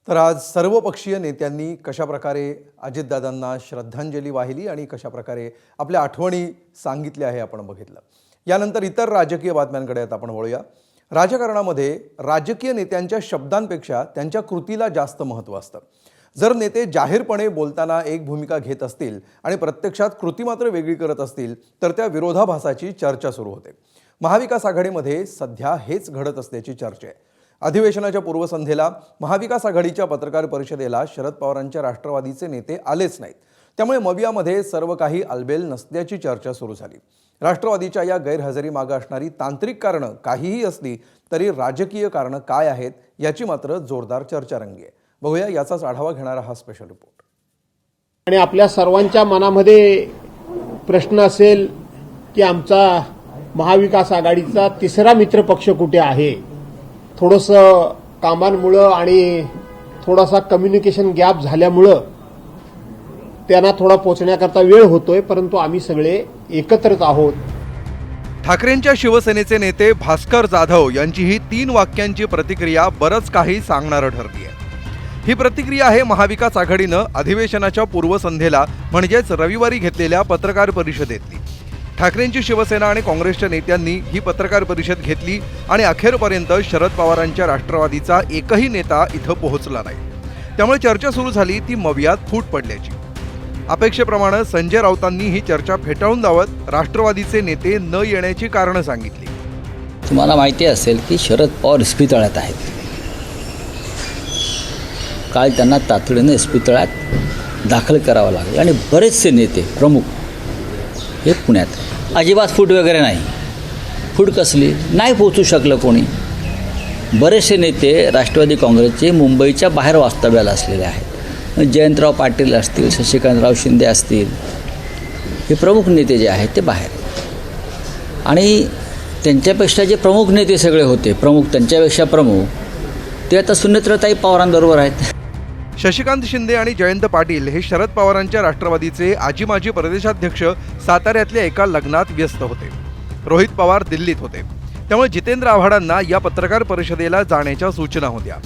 तर आज सर्वपक्षीय नेत्यांनी कशाप्रकारे अजितदादांना श्रद्धांजली वाहिली आणि कशाप्रकारे आपल्या आठवणी सांगितल्या आहे आपण बघितलं। यानंतर इतर राजकीय बातम्यांकडे आता आपण वळूया। राजकारणामध्ये राजकीय नेत्यांच्या शब्दांपेक्षा त्यांच्या कृतीला जास्त महत्त्व असतं। जर नेते जाहीरपणे बोलताना एक भूमिका घेत असतील आणि प्रत्यक्षात कृती मात्र वेगळी करत असतील तर त्या विरोधाभासाची चर्चा सुरू होते। महाविकास आघाडीमध्ये सध्या हेच घडत असल्याची चर्चा आहे। अधिवेशनाच्या पूर्वसंध्येला महाविकास आघाडीच्या पत्रकार परिषदेला शरद पवारांच्या राष्ट्रवादीचे नेते आलेच नाहीत। त्यामुळे मवियामध्ये सर्व काही अलबेल नसल्याची चर्चा सुरू झाली। राष्ट्रवादीच्या या गैरहजेरीमागे असणारी तांत्रिक कारणं काहीही असली तरी राजकीय कारणं काय आहेत याची मात्र जोरदार चर्चा रंगली आहे। बघूया याचाच आढावा घेणारा हा स्पेशल रिपोर्ट। आणि आपल्या सर्वांच्या मनामध्ये प्रश्न असेल की आमचा महाविकास आघाडीचा तिसरा मित्रपक्ष कुठे आहे। थोडंसं कामांमुळे आणि थोडासा कम्युनिकेशन गॅप झाल्यामुळे त्यांना थोडा पोहोचण्याकरता वेळ होतोय, परंतु आम्ही सगळे एकत्रच आहोत। ठाकरेंच्या शिवसेनेचे नेते भास्कर जाधव यांची ही 3 वाक्यांची प्रतिक्रिया बरंच काही सांगणारं ठरली आहे। ही प्रतिक्रिया आहे महाविकास आघाडीनं अधिवेशनाच्या पूर्वसंध्येला म्हणजेच रविवारी घेतलेल्या पत्रकार परिषदेतली। ठाकरेंची शिवसेना आणि काँग्रेसच्या नेत्यांनी ही पत्रकार परिषद घेतली आणि अखेरपर्यंत शरद पवारांच्या राष्ट्रवादीचा एकही नेता इथं पोहोचला नाही। त्यामुळे चर्चा सुरू झाली ती मवियात फूट पडल्याची। अपेक्षेप्रमाणे संजय राऊतांनी ही चर्चा फेटाळून लावत राष्ट्रवादीचे नेते न येण्याची कारणं सांगितली। तुम्हाला माहिती असेल की शरद पवार इस्पितळात आहेत। काल त्यांना तातडीनं इस्पितळात दाखल करावं लागलं आणि बरेचसे नेते प्रमुख हे पुण्यात। अजिबात फूट वगैरे नाही, फूट कसली नाही पोहोचू शकलं कोणी। बरेचसे नेते राष्ट्रवादी काँग्रेसचे मुंबईच्या बाहेर वास्तव्याला असलेले आहेत। जयंतराव पाटील असतील, शशिकांतराव शिंदे असतील, हे प्रमुख नेते जे आहेत ते बाहेर। आणि त्यांच्यापेक्षा जे प्रमुख नेते सगळे होते, प्रमुख त्यांच्यापेक्षा प्रमुख ते आता सुनेत्राताई पवारांबरोबर आहेत। शशिकांत शिंदे आणि जयंत पाटील हे शरद पवारांच्या राष्ट्रवादीचे आजी माजी प्रदेशाध्यक्ष साताऱ्यातल्या एका लग्नात व्यस्त होते। रोहित पवार दिल्लीत होते। त्यामुळे जितेंद्र आव्हाडांना या पत्रकार परिषदेला जाण्याच्या सूचना होत्या,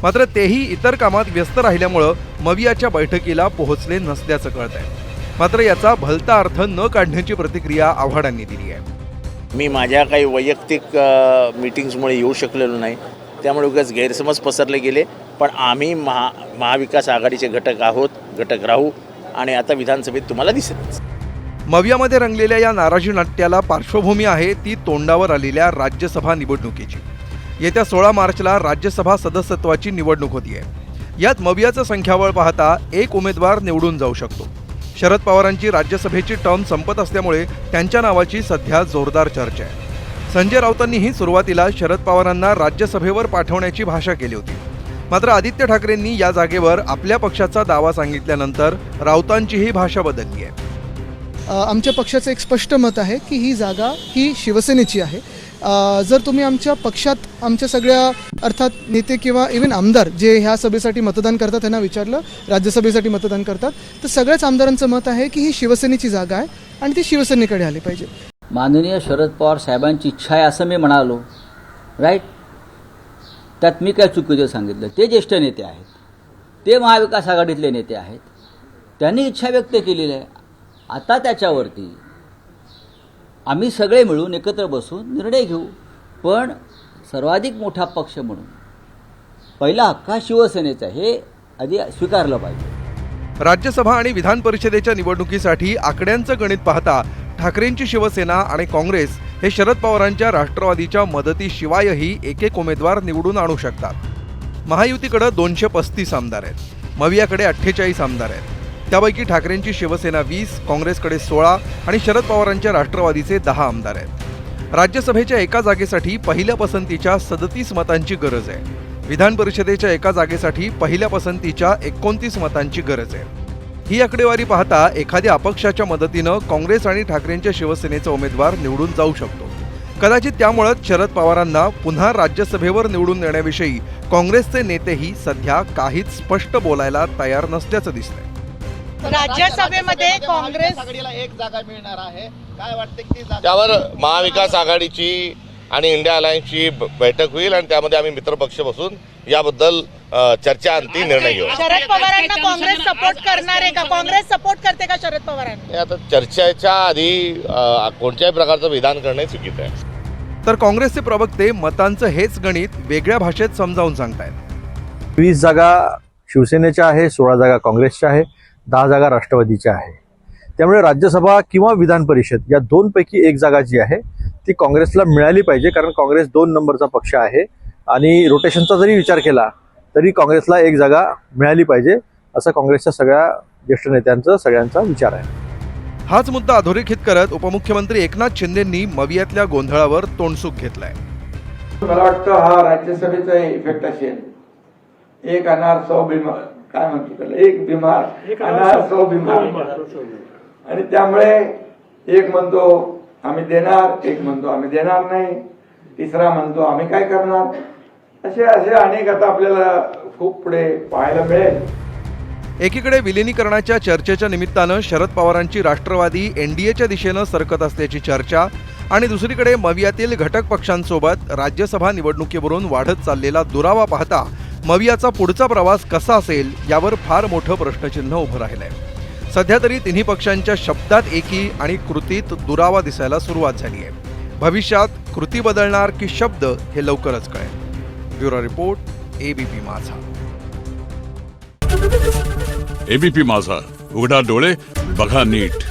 मात्र तेही इतर कामात व्यस्त राहिल्यामुळे मवियाच्या बैठकीला पोहोचले नसल्याचं कळतंय। मात्र याचा भलता अर्थ न काढण्याची प्रतिक्रिया आव्हाडांनी दिली आहे। मी माझ्या काही वैयक्तिक मीटिंग्समुळे येऊ शकलेलो नाही, त्यामुळे उगाच गैरसमज पसरले गेले। पण आम्ही महाविकास आघाडीचे घटक आहोत, घटक राहू आणि आता विधानसभेत तुम्हाला दिसेलच। मवियामध्ये रंगलेल्या या नाराजी नाट्याला पार्श्वभूमी आहे ती तोंडावर आलेल्या राज्यसभा निवडणुकीची। येत्या 16 मार्चला राज्यसभा सदस्यत्वाची निवडणूक होतीये। यात मवियाचं संख्याबळ पाहता एक उमेदवार निवडून जाऊ शकतो। शरद पवारांची राज्यसभेची टर्म संपत असल्यामुळे त्यांच्या नावाची सध्या जोरदार चर्चा आहे। संजय राऊतांनीही सुरुवातीला शरद पवारांना राज्यसभेवर पाठवण्याची भाषा केली होती, मात्र आदित्य ठाकरेंनी या जागेवर आपल्या पक्षाचा दावा सांगितल्यानंतर राऊतांचीही भाषा बदलली आहे। आमच्या पक्षाचं एक स्पष्ट मत आहे की ही जागा ही शिवसेनेची आहे। जर तुम्ही आमच्या पक्षात आमच्या सगळ्या अर्थात नेते किंवा इव्हन आमदार जे ह्या सभेसाठी मतदान करतात त्यांना विचारलं, राज्यसभेसाठी मतदान करतात, तर सगळ्याच आमदारांचं मत आहे की ही शिवसेनेची जागा आहे आणि ती शिवसेनेकडे आली पाहिजे। माननीय शरद पवार साहेबांची इच्छा आहे असं मी म्हणालो, राईट। त्यात मी काय चुकीचं सांगितलं? ते ज्येष्ठ नेते आहेत, ते महाविकास आघाडीतले नेते आहेत, त्यांनी इच्छा व्यक्त केलेली आहे। आता त्याच्यावरती आम्ही सगळे मिळून एकत्र बसून निर्णय घेऊ, पण सर्वाधिक मोठा पक्ष म्हणून पहिला हक्क हा शिवसेनेचा, हे आधी स्वीकारलं पाहिजे। राज्यसभा आणि विधान परिषदेच्या निवडणुकीसाठी आकड्यांचं गणित पाहता ठाकरेंची शिवसेना आणि काँग्रेस हे शरद पवारांच्या राष्ट्रवादीच्या मदतीशिवायही एक उमेदवार निवडून आणू शकतात। महायुतीकडे 235 आमदार आहेत, मवियाकडे 48 आमदार आहेत। त्यापैकी ठाकरेंची शिवसेना 20, काँग्रेसकडे 16 आणि शरद पवारांच्या राष्ट्रवादीचे 10 आमदार आहेत। राज्यसभेच्या एका जागेसाठी पहिल्या पसंतीच्या 37 मतांची गरज आहे। विधान परिषदेच्या एका जागेसाठी पहिल्या पसंतीच्या 29 मतांची गरज आहे। ही आकडेवारी पाहता एखाद्या अपक्षाच्या मदतीनं काँग्रेस आणि ठाकरेंच्या शिवसेनेचा उमेदवार निवडून जाऊ शकतो। कदाचित त्यामुळेच शरद पवारांना पुन्हा राज्यसभेवर निवडून देण्याविषयी काँग्रेसचे नेतेही सध्या काहीच स्पष्ट बोलायला तयार नसल्याचं दिसतंय। राज्यसभेमध्ये काँग्रेस आघाडीला एक जागा मिळणार आहे, काय वाटते की त्यावर महाविकास आघाडीची आणि इंडिया अलायन्सची बैठक होईल आणि त्यामध्ये आम्ही मित्रपक्ष बसून याबद्दल चर्चा अंतिम निर्णय घेऊ. शरद पवारांना काँग्रेस सपोर्ट करणार आहे का? काँग्रेस सपोर्ट करते का शरद पवारांना? आता चर्चेच्या आधी कोणत्याही प्रकारचं विधान करणे चुकीचं आहे. तर काँग्रेसचे प्रवक्ते मतांचं हेच गणित वेगळ्या भाषेत समजावून सांगतायत. 20 जागा शिवसेनेच्या आहे, 16 जागा काँग्रेसच्या आहे, 10 जागा राष्ट्रवादीच्या आहे. त्यामुळे राज्यसभा किंवा विधान परिषद या दोनपैकी एक जागा जी आहे ती काँग्रेसला मिळाली पाहिजे, कारण काँग्रेस 2 नंबरचा पक्ष आहे आणि रोटेशनचा जरी विचार केला तरी काँग्रेसला एक जागा मिळाली पाहिजे, असं काँग्रेसच्या सगळ्या ज्येष्ठ नेत्यांचा सगळ्यांचा विचार आहे. हाच मुद्दा अधोरेखित करत उपमुख्यमंत्री एकनाथ शिंदेंनी मवियातल्या गोंधळावर तोंडसूक घेतलाय. मला वाटतं हा राज्यसभेचा इफेक्ट असेल. एक अनार 100 बिमार, काय म्हणतो त्याला, एक बिमार अनार 100 बिमार. आणि त्यामुळे एक म्हणतो आम्ही देणार, एक म्हणतो आम्ही देणार नाही, तिसरा म्हणतो आम्ही काय करणार. असे अनेक आता आपल्याला खूप पुढे पाहायला मिळेल. एकीकडे विलिनीकरणाच्या चर्चेच्या निमित्तानं शरद पवारांची राष्ट्रवादी एनडीएच्या दिशेनं सरकत असल्याची चर्चा आणि दुसरीकडे मवियातील घटक पक्षांसोबत राज्यसभा निवडणुकीवरून वाढत चाललेला दुरावा पाहता मवियाचा पुढचा प्रवास कसा असेल यावर फार मोठं प्रश्नचिन्ह उभं राहिलंय. सध्या तरी तिन्ही पक्षांच्या शब्दात एकी आणि कृतीत दुरावा दिसायला सुरुवात झाली आहे. भविष्यात कृती बदलणार की शब्द हे लवकरच कळेल. ब्युरो रिपोर्ट, एबीपी माझा. एबीपी माझा, उघडा डोळे बघा नीट.